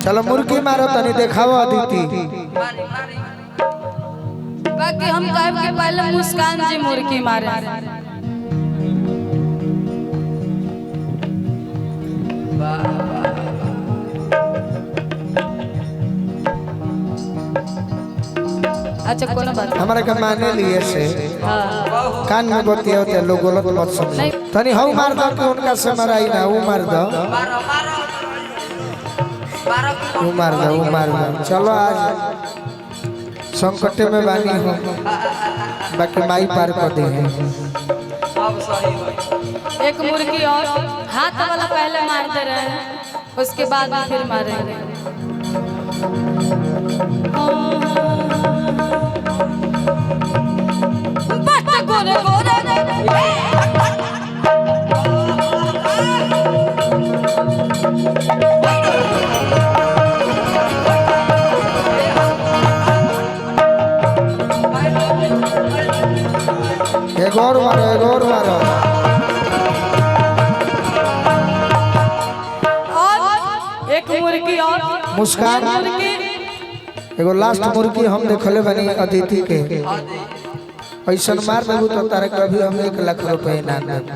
चलो मुर्गी मारो तनी देखाओ अदिति। बाकी हम कहब कि पहले मुस्कान जी मुर्गी मारे। अच्छा कोनो बात हमारे के माने लिए से कान में बतिया होते लोग गलत मत समझ। तनी हऊ मार दो कि उनका से मराई ना वो मार दो। वो मार दो वो मार दो। चलो आज संकट में बानी हो बाकी माई पार कर दे। एक मुर्गी और हाथ वाला पहले मारते रहे उसके बाद फिर मारेंगे। गोरे गोरे एक और मारो एक और मारो। एक मुर्गी और मुस्कान एगो लास्ट मुर्गी हम देखले बनी अदिति के ऐसा मार देबू तो तारे कभी हम 1 लाख रुपए ना देब।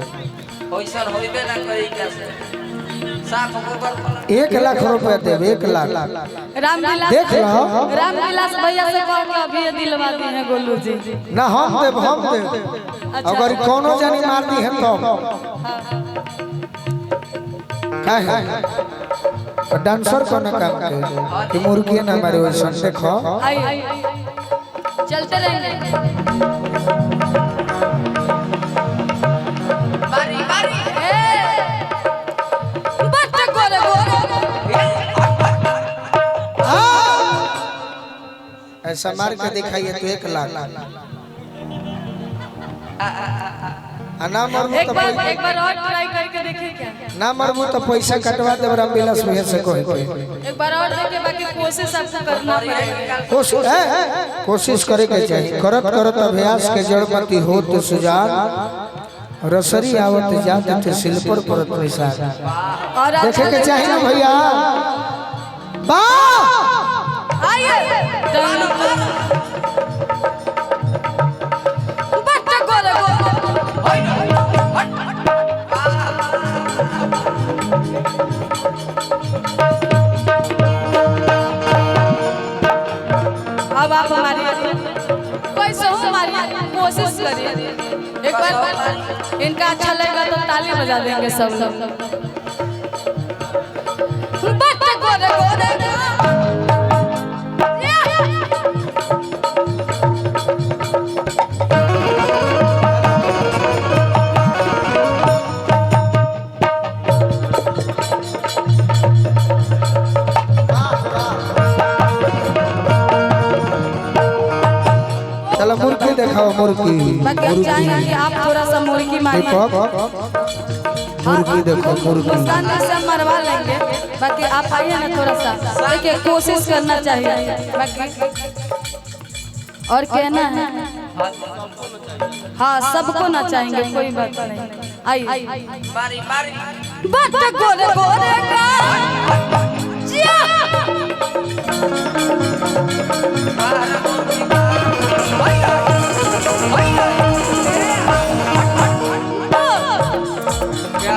ऐसा होइबे ना करी कैसे साफ गोबर 1 लाख रुपए देब 1 लाख। रामविलास देख लो रामविलास भैया से कह के अभी दिलवा दी है गोलू जी ना हम देब हम देब। अगर कोनो जानी मार दी है तो का है डांसर कोने काम के कि मुर्गी ना मारे वैसा देखो। चलते रहेंगे। बारी बारी बट गोरे गोरे ऐसा मार के दिखाइए तो 1 लाख। ना मरबू एक तो बार और ट्राई करके देखिए क्या ना मरबू तो पैसा कटवा दे रामविलास भैया से कह के। एक बार और देखिए बाकी कोशिश आपको करना पड़ेगा। कोशिश करे के चाहिए। करत करत अभ्यास के जड़ मती होत सुजान रसरी आवत जात थे सिल पर परत पैसा और देखे के चाहिए ना भैया। वाह आइए बट गोरे गोरे अब आप हमारी कैसे हो हमारी कोशिश करिए एक बार। इनका अच्छा लगेगा तो ताली बजा देंगे सब लोग। बट गोरे गोरे चलो मुर्गी दिखाओ मुर्गी। बाकी हम चाहेंगे कि आप थोड़ा सा मुर्गी मारिए। मुर्गी देखो मुर्गी। मुस्कान से हम मरवा लेंगे बाकी आप आइए ना थोड़ा सा देखिए कोशिश करना चाहिए बाकी और कहना है। हाँ सबको ना चाहेंगे कोई बात नहीं। आइए बारी बारी बट गोरे गोरे का जिया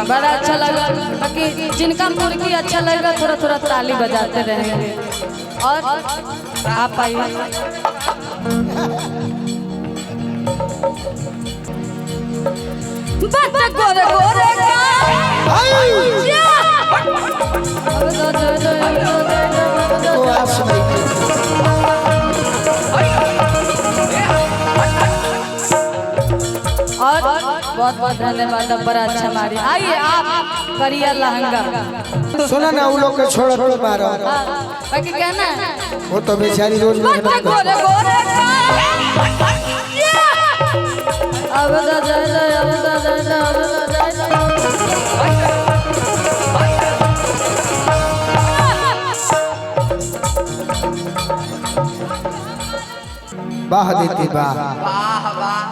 बड़ा अच्छा लगा। बाकी जिनका मुर्गी अच्छा लगेगा थोड़ा थोड़ा ताली बजाते रहेंगे। और आप आइए बट गोरे गोरे और बहुत बहुत धन्यवाद। बड़ा अच्छा मारी। आइए आप करिए लहंगा। सुना ना वो लोग के छोड़ तो मारो। बाकी कहना है वो तो बेचारी रोज मेहनत गोरे करती है। गोरे अब तो जय जय अब तो जय जय अब तो जय जय। वाह दीदी वाह। वाह वाह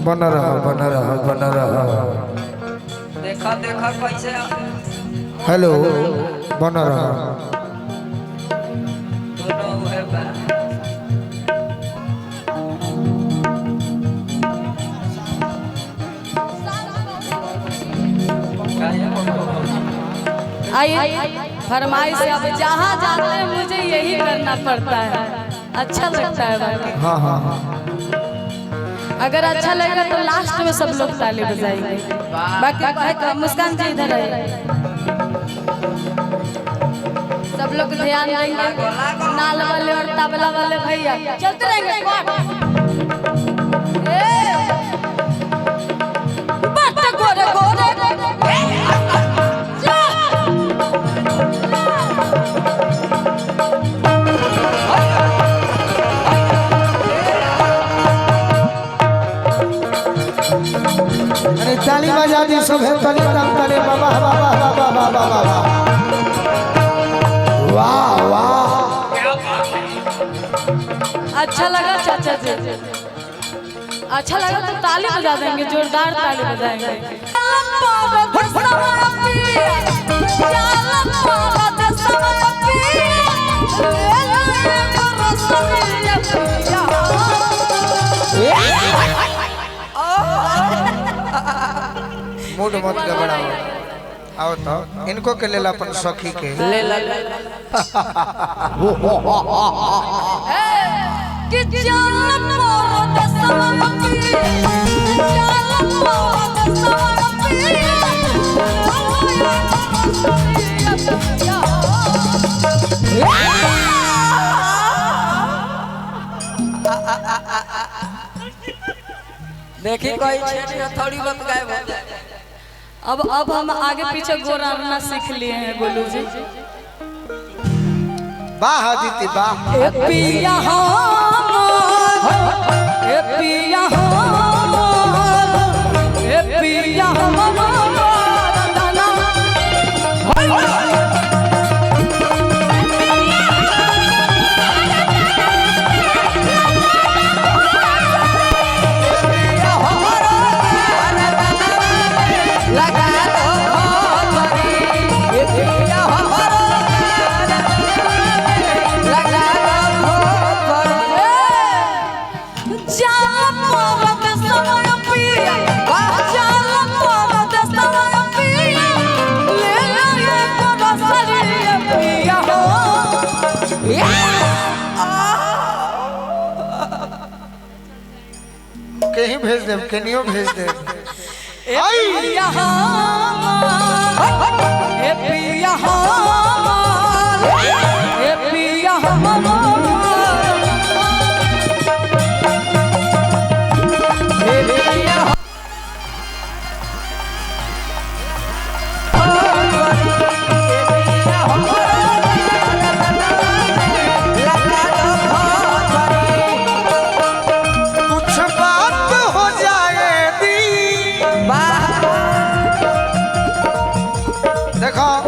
बन रहो बन रहो बन रहो। देखा देखा कैसे हेलो बन रहा दोनों है बा आइए फरमाइश अब जहाँ जाते हैं मुझे यही करना पड़ता है, अच्छा लगता है बाकी। हाँ हाँ हाँ अगर अच्छा लगेगा तो लास्ट में सब लोग ताली बजाएंगे। बाकी मुस्कान जी इधर आइए, सब लोग ध्यान देंगे। नाल वाले और तबला वाले भैया चलते रहेंगे। गोरे गोरे अरे ताली बजा दी सब है तले तम तले बाबा बाबा बाबा बाबा बाबा वाह वाह अच्छा लगा चाचा जी, अच्छा लगा तो ताली बजा देंगे, जोरदार ताली बजाएंगे। मूड मत गड़बड़ाओ, आओ तो इनको के ले ला अपन सखी के ले ला कि जान मोर दसवंती जान मोर दसवंती देखी कोई छेड़ी थोड़ी बहुत गायब हो जाए। अब हम आगे पीछे गोराना सीख लिए हैं गोलू जी। वाह दीदी वाह ए पिया हमार ए पिया हमार ए पिया हमार दाना कहीं भेज दे, कनियो भेज दे। ए पिया हमार ए पिया हमार ए पिया हमार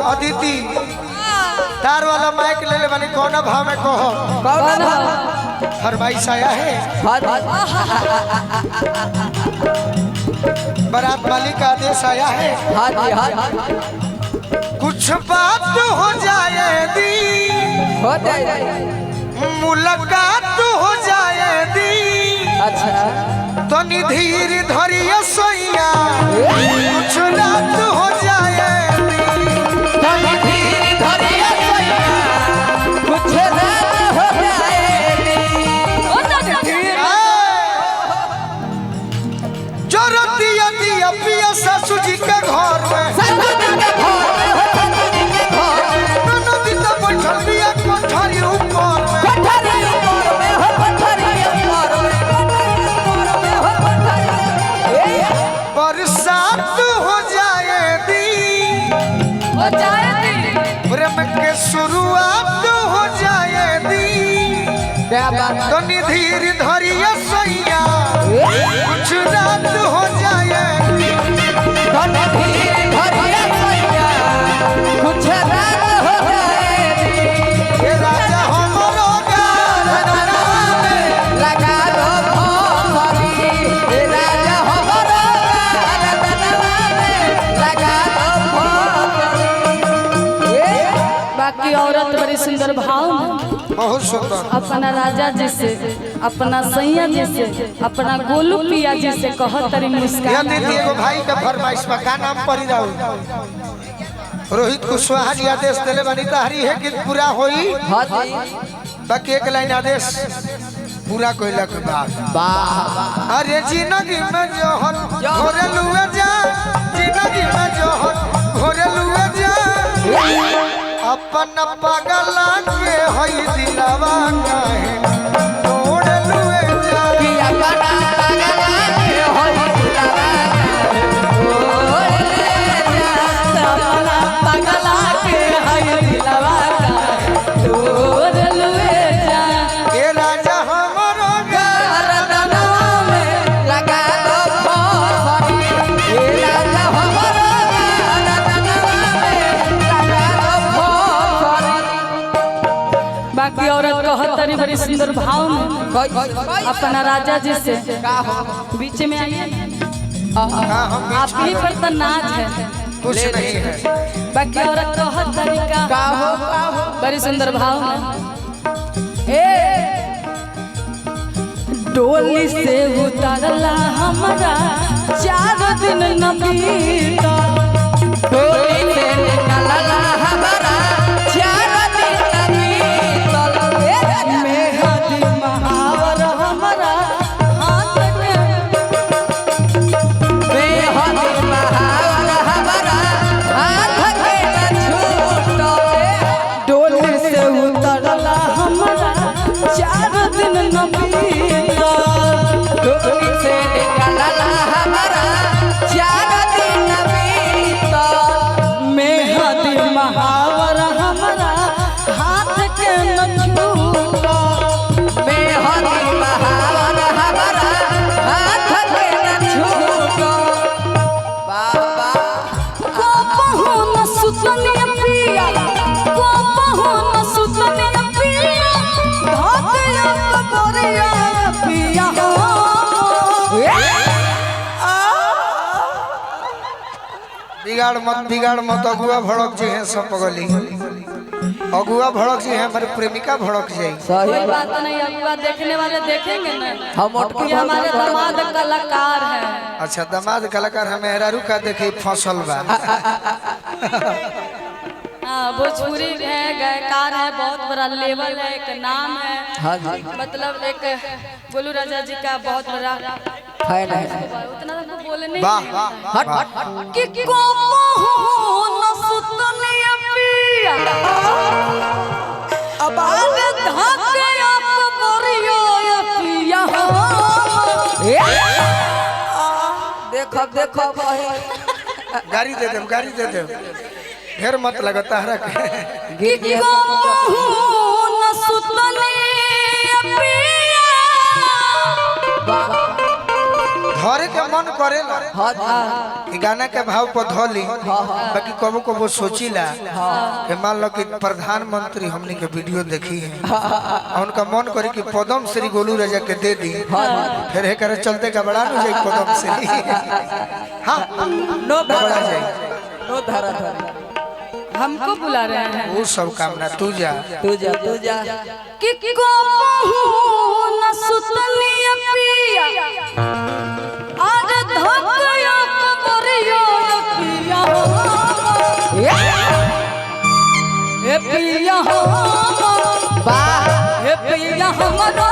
अदिति तार वाला माइक ले ले बनी कौन भाव में कहो कौन फरमाइश आया है बारात वाली का आदेश आया है कुछ बात हो जाए दी हो जाए मुलाकात हो जाए दी अच्छा तो निधीर धरिए सोइया कुछ रात हो जाए पिया सासू जी के घर में नदी तो बैठल बिया कोठरी ऊपर बरसात हो जाए दी प्रेम के शुरुआत हो जाए दी तो निधीर धरिए सैया कुछ रात हो जाए कुछ रात हो जाए राजा हमरो लगा दो राजा हमरो लगा दो बाकी औरत बड़ी सुंदर भाव में बहुत सुंदर अपना राजा जी से, अपना सैया जी से, अपना गोलू पिया जी से कहत तरी मुस्कान। दीदी एगो भाई का फरमाइश बा का नाम पड़ी राहुल रोहित कुशवाहा जी आदेश दिले बनी तहरी है कि पूरा होई बाकी एक लाइन आदेश पूरा कोइला के बाद अरे जिंदगी में जोहर घोरे लुए जा जिंदगी में जोहर घोरे लुए जा अपन पागला के होई दिलवा काहे तोड़ लुए जा कि अपन पागला के होई दिलवा तोड़ ले जा अपना पागला के होई दिलवा काहे तोड़ लुए जा। ए राजा हमरो गरदनवा में लगा दो फौरी, ए राजा हमरो गरदनवा में लगा दो फौरी। बाकी औरत कहत तरी बड़ी सुंदर भाव में अपना राजा जी से बीच में आइए आप ही पर तो नाच है कुछ नहीं है बाकी औरत कहत तरीका बड़ी सुंदर भाव में ए डोली से उतरला हमारा 4 दिन न बीता डोली से निकलला हमारा 4 दिन न बीतल मेहदी महावर हमारा हाथ के मेहदी महावर हमारा हाथ के न छूटल डोली से उतरला हमारा 4 दिन न बीतल डोली से निकलला हमारा 4 दिन न बीतल मेहदी महावर हमारा हाथ के न छूटल मेहदी महावर हमारा हाथ के न छूटल बाबा को बहु न सुतनिया पिया को बहु न सुतनिया पिया धोतिया कबरिया पिया बिगाड़ मत अगुआ भड़क जी है सब पगली अगुआ भड़क जी है हमारे प्रेमिका भड़क जाए कोई बात नहीं अगुआ देखने वाले देखेंगे ना कि हमारे दामाद कलाकार है। अच्छा दामाद कलाकार है मेहरारू का देखे फसल बा हाँ भोजपुरी है गायकार है बहुत बड़ा लेवल है एक नाम है मतलब एक गोलू राजा जी का बहुत बड़ा उतना तो बोलने वाह कि को न सुतनिया पिया अब आगे धके आप बरियो पिया देखो देखो गाड़ी दे दे ढेर मत लगा ताहरा के कि को न सुतनिया पिया धरे के मन करे ना गाना के भाव पर धोली बाकी कबो कबो सोचीला कि मान लो कि प्रधानमंत्री हमने के वीडियो देखी है उनका मन करे कि पद्म श्री गोलू राजा के दे दी फिर है करे चलते का बड़ा न जाए पद्म श्री हाँ नो बड़ा जाए नो धारा हमको बुला रहे हैं वो सब कामना तू जा कि को न सुतनिया पिया आज धकया कबरियो पिया ए पिया हो बा ए पिया हमरो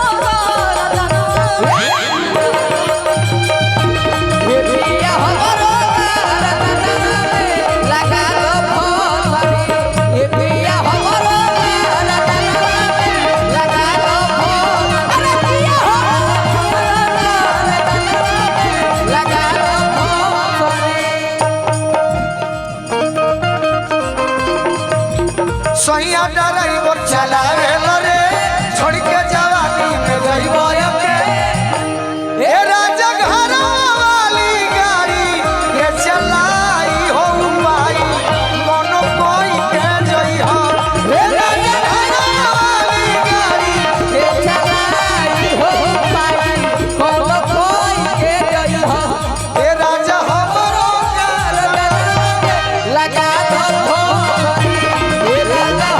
ए पिया हमरो लगा दो भोसरी ए पिया हमरो लगा दो अरे पिया हो लगा दो भोसरी सहिया ड्राइवर चलावे रे छोड़ के जवानी में गईबो ए राजा घर वाली गाड़ी के चलाई हो पाई कोनो कोई के जई हो ए राजा घर वाली गाड़ी के चलाई हो पाई कोनो कोई के जई हो ए राजा हमरो लगा दो भोसरी ए राजा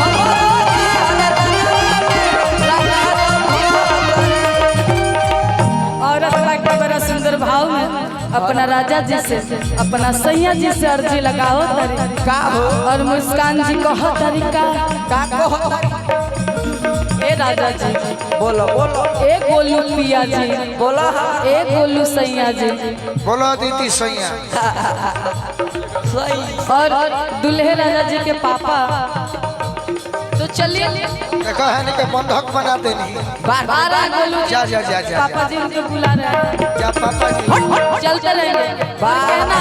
अपना राजा जी से अपना सैया जी से अर्जी लगाओ तरी का हो और मुस्कान जी कहो तरीका का कहो ए राजा जी बोलो बोलो एक गोलू पिया जी बोलो एक गोलू सैया जी बोलो दीदी सैया सही और दुल्हे राजा जी के पापा तो चलिए देखो है नहीं के बंधक बना देनी 12 गोलू जा जा जा जा पापा जी उनको बुला रहे हैं जा पापा जी चलते रहेंगे कहना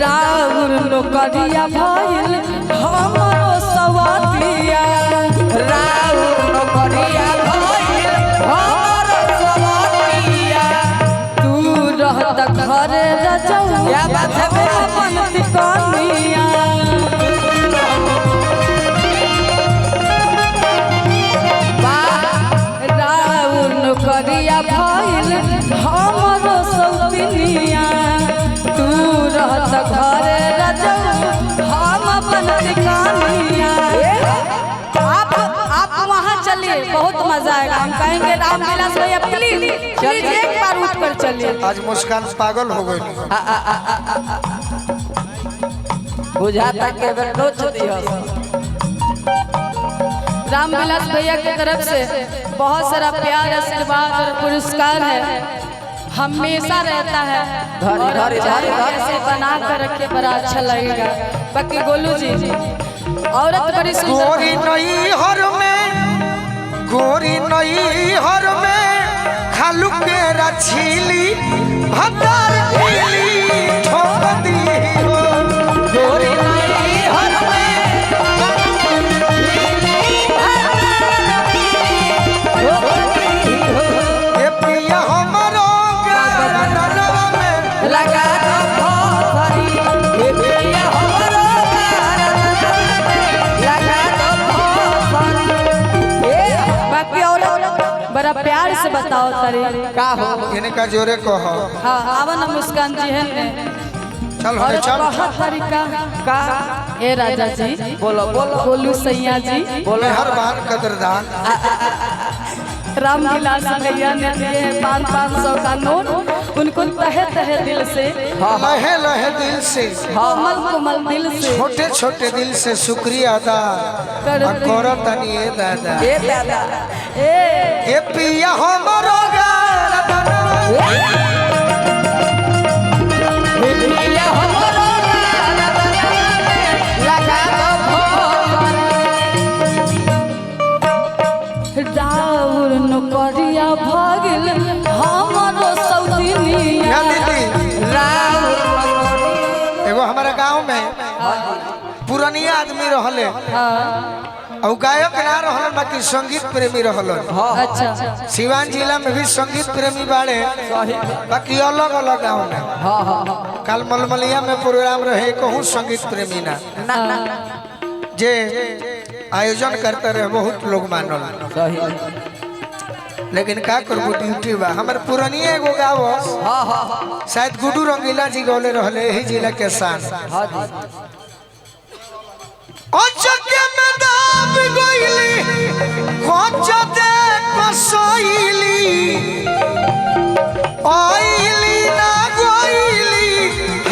राउर नौकरिया भइल हमरो सवातिया राउर नौकरिया भइल हमरो सवातिया तू रहत घरे रजौ क्या बात है बे? अपन तिकनिया राउर नौकरिया भइल हमरो सौतिनिया तू रहत घरे रजौ हम अपन तिकनिया आप वहाँ चलिए बहुत मजा आएगा हम कहेंगे रामविलास भैया प्लीज प्लीज एक बार उठ कर चलिए आज मुस्कान पागल हो गई बुझाता के बेर नोच दियो रामविलास भैया की तरफ से बहुत सारा प्यार आशीर्वाद और पुरस्कार है हमेशा रहता है धरी, और धरी, चाहे धरी, धरी। ऐसे बना कर रखे बड़ा अच्छा लगेगा बाकी गोलू जी औरत बड़ी सुंदर गोरी नई हर में गोरी नई हर में खालू के रछीली भतार ढीली ठोक दी हो गोरी नई हर में ये पिया हमरो गानवा में लगा दो भोसरी ये पिया हमरो लगा दो भोसरी बाकी औरत बड़ा प्यार से बताओ तरी का हो इनका जोरे कहो हाँ आवन मुस्कान जी है ने चल और हमें चल बहुत तरीका का ए राजा जी बोलो बोलो गोलू सैया जी बोलो हर बार कदरदान रामविलास भैया ने दिए 500 का नोट उनको तहे तहे दिल से लहे लहे दिल से कोमल कोमल दिल से छोटे छोटे दिल से शुक्रिया अदा करो तनी ए दादा ए दादा ए ये पिया हमरो गानवा ये पिया हमरो लगा दो भोसरी राउर नौकरिया भागिल हमरो सौदिनिया या दीदी राउर एगो हमारे गांव में पुरानिया आदमी रहले हाँ और गायक ना रहलन बाकी संगीत प्रेमी रहलन अच्छा सिवान जिला में भी संगीत प्रेमी बाड़े बाकी अलग अलग गांव में कल मलमलिया में प्रोग्राम रहे कहूँ संगीत प्रेमी ना जे आयोजन करते रहे बहुत लोग मानल सही लेकिन का करबो ड्यूटी बा हमर पुरानिया एगो गाँव शायद गुडू रंगीला जी गौले रहले यही जिला के शान अचके में दाब गइली कोचते कसइली आइली ना गइली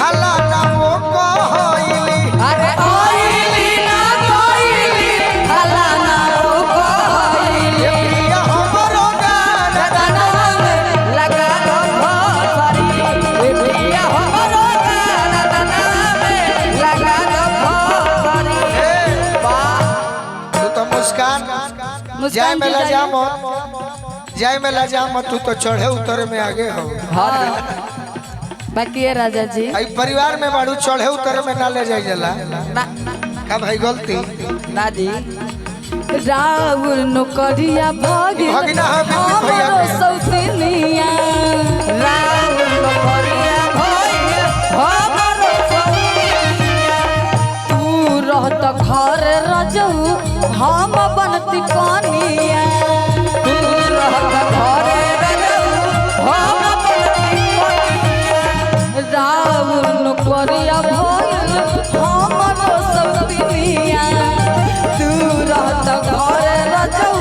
हला ना वो कहइली अरे ओइली ना कोइली हला ना वो कोइली ये पिया हमरो गाना लगा दो भोसरी ये पिया हमरो लगा दो भोसरी वाह तू तो मुस्कान जाय में ला जा मत जाय में ला जा मत तू तो चढ़े उतरे में आगे हो बाकी है राजा जी आई परिवार में बाड़ू चढ़े उतरे में ना ले जाई जला का भाई गलती ना जी राउर नौकरिया भागिल भगिना है बिल्कुल भैया हमरो के। सौतिनिया राउर नौकरिया भइल हमरो सौतिनिया तू रहत घर रजौ हम बनती कनिया तू रहत घरे रहू हम बनती कनिया राउर नौकरिया भइल हमरो सौतिनिया तू रहत घर रजौ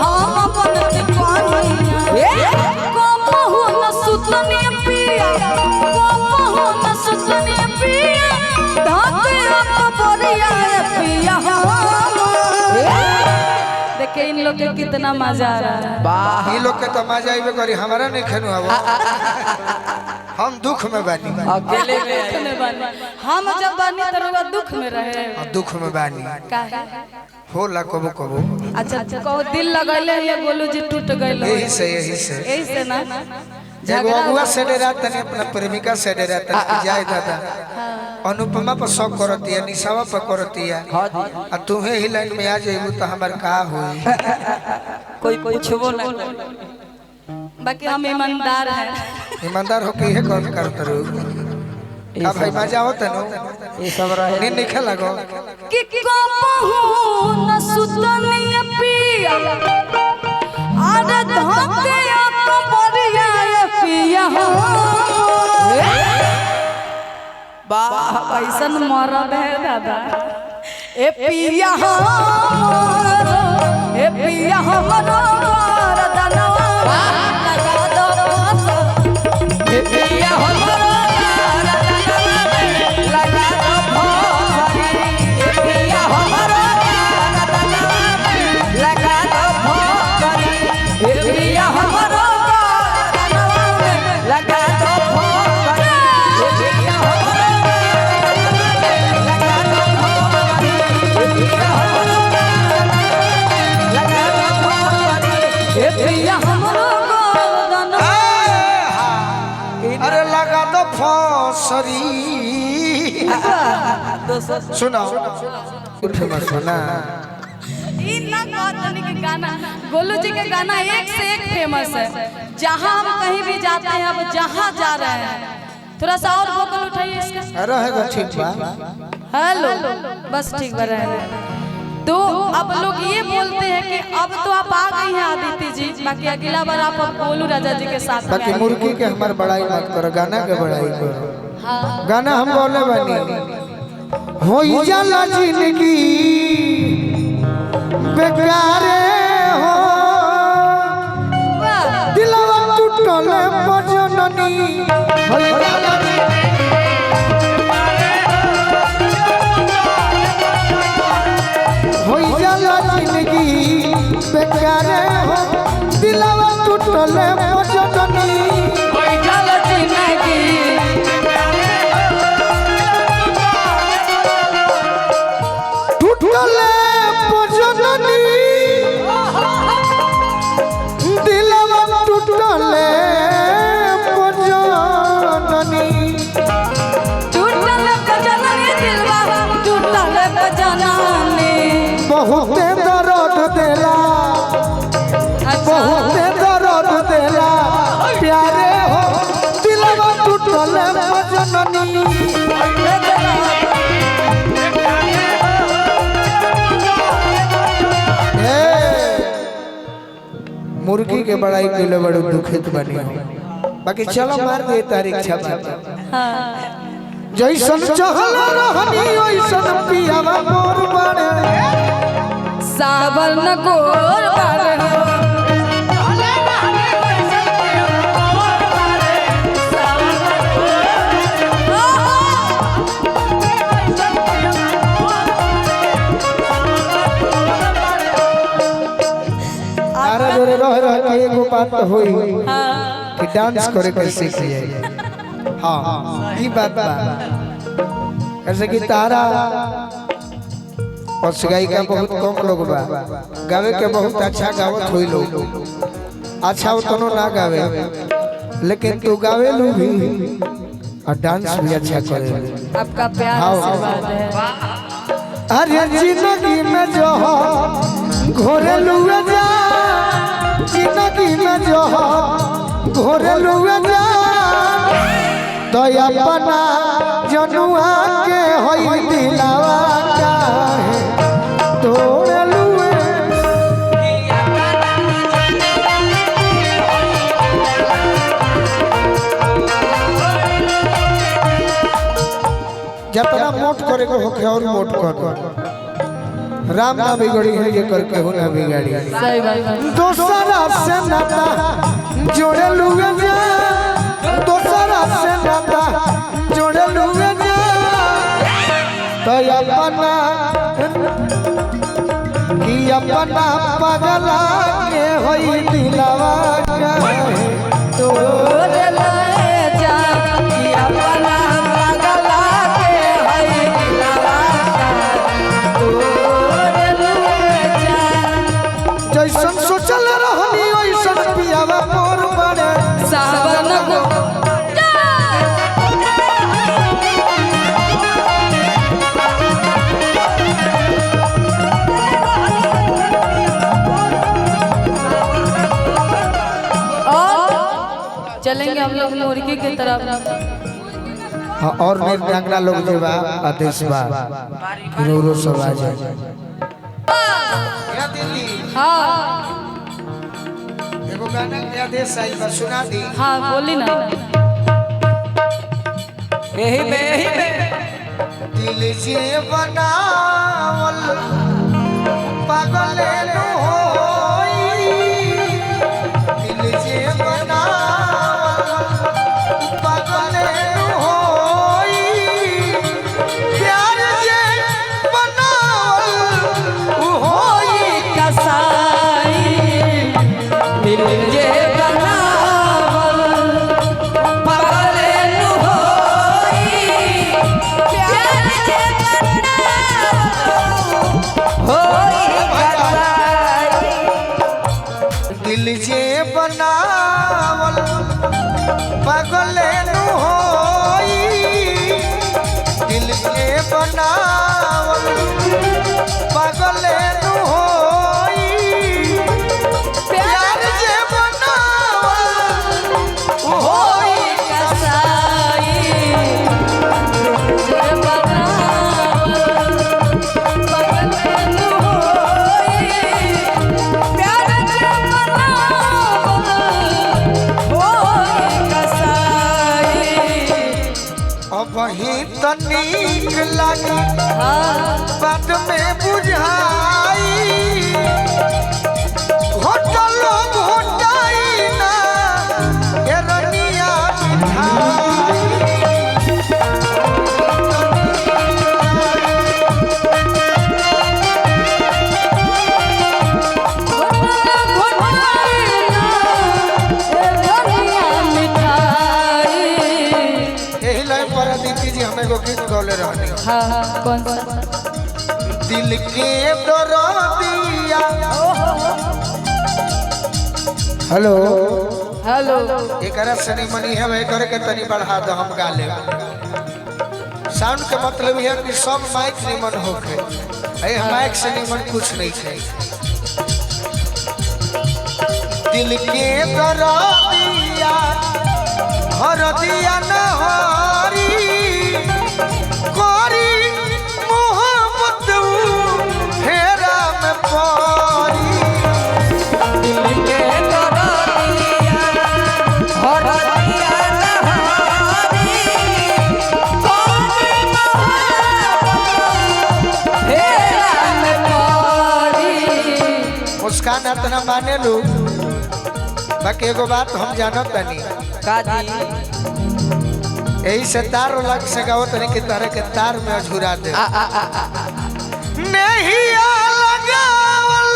हम बनती कनिया कमहु न सुतनी पिया इन लोग के कितना मजा आ रहा है। वाह ये लोग के तो मजा आइबे करी, हमारा नहीं खेनु अब। हम दुख में बानी, अकेले में दुख में बानी। हम जब बानी तो रउआ दुख में रहे। दुख में बानी काहे? होला कबो कबो। अच्छा कहो दिल लगैले ये बोलू जी टूट गइल। यही से यही से ना एगो अगुआ से डरा तनी अपना प्रेमिका से डरा तनी जाए दादा। अनुपमा पर शौक करती है, निशावा पर करती है, हाँ जी आ तुम्हें ही लाइन में आ जाइबू तो हमार का होई। कोई पूछबो ना बाकी हम ईमानदार हैं। ईमानदार होके ये कौन करत रहो। का भाई मजा होता नो, ये सब रहे नींद नहीं लगो कि कहूं न सुतनी पिया अरे धोके आप बढ़िया पिया वाह ऐसन मरद है दादा। ए पिया ए पिया हमरो दनवा लगा दो ए पिया हमरो लगा दो भोरी ए पिया हमरो लगा दो भोरी ए पिया हमरो लगा दो भोरी ए पिया हमरो लगा दो भोरी ए पिया हमरो लगा दो भोरी ए पिया हमरो दनवा। अरे लगा दो फसरी। सुनाओ फेमस होना के गाना गोलू जी के गाना एक से एक फेमस है। जहाँ हम कहीं भी जाते हैं, अब जहाँ जा रहे हैं थोड़ा सा और वोकल उठाइए इसका। रहेगा ठीक बा। हेलो बस ठीक बा रहे हैं। तो अब लोग ये बोलते हैं कि अब तो आप आ गई हैं आदित्य जी, बाकी अगला बार आप अब गोलू राजा जी के साथ में बाकी आइए। मुर्गी के हमार बड़ाई मत करो, गाना के बड़ाई करो। हाँ। गाना हम बोले बनी हो जाला जिंदगी बेकार हो, दिलवा टूटल बजननी हो जाला हो जाला जिंदगी बेकार हो, दिलवा टूटल बजननी टूटले बजननी दिलवा टूटले बजननी टूटल बजननी दिलवा टूटल बजननी बहुते दर्द देला, बहुते दर्द देला प्यारे हो, दिलवा टूटले बजननी। मुर्गी के बड़ाई के लिए बड़े दुखित बनी हो। बाकी चलो मार दे तारीख छपा जैसन चहल रहनी ओइसन पियावा मोर बाड़े सावन गोर बारे हो। तारा जोरे रह के एगो बात होई कि डांस करे के सीख जाए। हाँ ई बात बा, कैसे कि तारा और गाय का बहुत कम लोग बा, गावे के बहुत अच्छा गावत होई लोग, अच्छा उतनो ना गावे लेकिन तू गावे लो भी और डांस भी अच्छा करे। आपका प्यार आशीर्वाद है। अरे जिंदगी में जो हो घोरे लुए जा, जिंदगी में जो हो घोरे लुए जा, तो अपना जनुआ के होई दिलावा काहे तोड़ लुए। जितना मोट करे को होके और मोट कर, राम ना बिगड़ी है ये करके हो ना बिगाड़ी। सही बात है। दोसरा से नाता जोड़े लुए जा, दोसरा से नाता जोड़े लुए जा, तो अपना कि अपना पगला के होई दिलवा कहे तोर ले जा कि अपना पगला के है दिलवा तोर ले जा जैसन सोचल रहनी वैसन पियावा मोर बड़े सावन को चलेंगे हम लोग मुर्गी की तरफ। हाँ, और निर्दांगना लोग जो बा आदेश बा रो सब आ जाए। हाँ एगो गाना के आदेश आई बा सुना दी। हाँ बोली ना। यही में दिल जे बनावल पागल नो होई दिल जे बनावल पागल नो होई प्यार जे बनावल उ होई कसाई दिल जे बनावल पागल नु होई प्यार जे बनावल होई कसाई दिल जे बनावल पागल नु होई दिल जे बनावल पागल नु होई प्यार जे बनावल उ होई कसाई जे बनावल पागल नु होई प्यार जे बनावल होई कसाई अब ही तनीक लागी हाँ बाद में बुझाई होटल घोटाई ना एरनिया मिठाई यही लाइन पर दीदी जी हमें को गीत गौले रहनी हाँ हाँ कौन सा दिल के दरदिया हेलो हेलो एकरा सनी मनी है वे करे के तनी बढ़ा दो हम गा ले साउंड के मतलब है कि सब माइक निमन होके ए माइक से निमन कुछ नहीं है दिल के दरदिया हरदिया न हरी कोरी मोहब्बत फेरा में परी दिल के दरदिया हरदिया नहारी कोरी मोहब्बत फेरा में परी मुस्कान इतना माने लो बाकी एगो बात हम जानत तनी काजी यही से तार लग से गाओ तनी के तरह के तार में अझुरा दे नहीं लगावल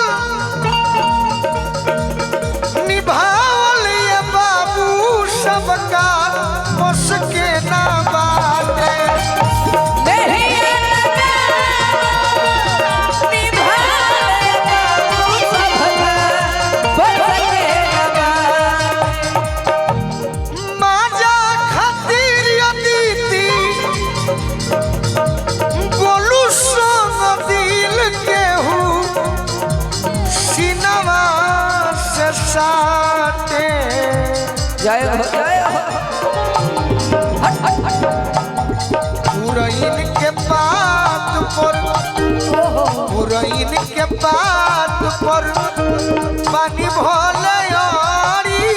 निभावल ये बाबू सबका बस के ना बाटे नहीं माजा खातिर अदिति बोलू संग दिल के हूँ सिनवा से साटे जय हो जय हो पुरैन के बात पर पुरैन के बात पर पानी भले यारी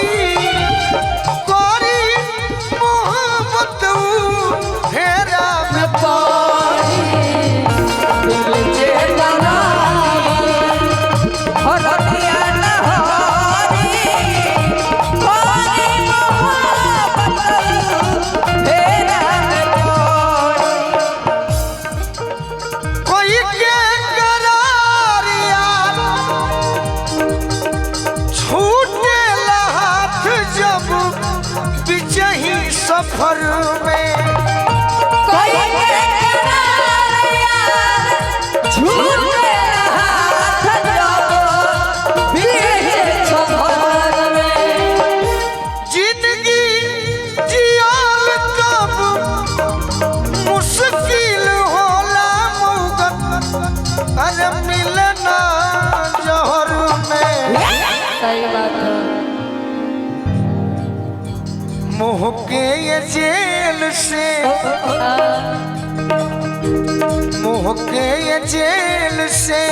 कोरी मोहब्बत फेरा में दिल जे बनावल हरदिया नहारी कोरी मोहब्बत फेरा में कोई के करार यार सही बात है। मोह के ये जेल से, मोह के ये जेल से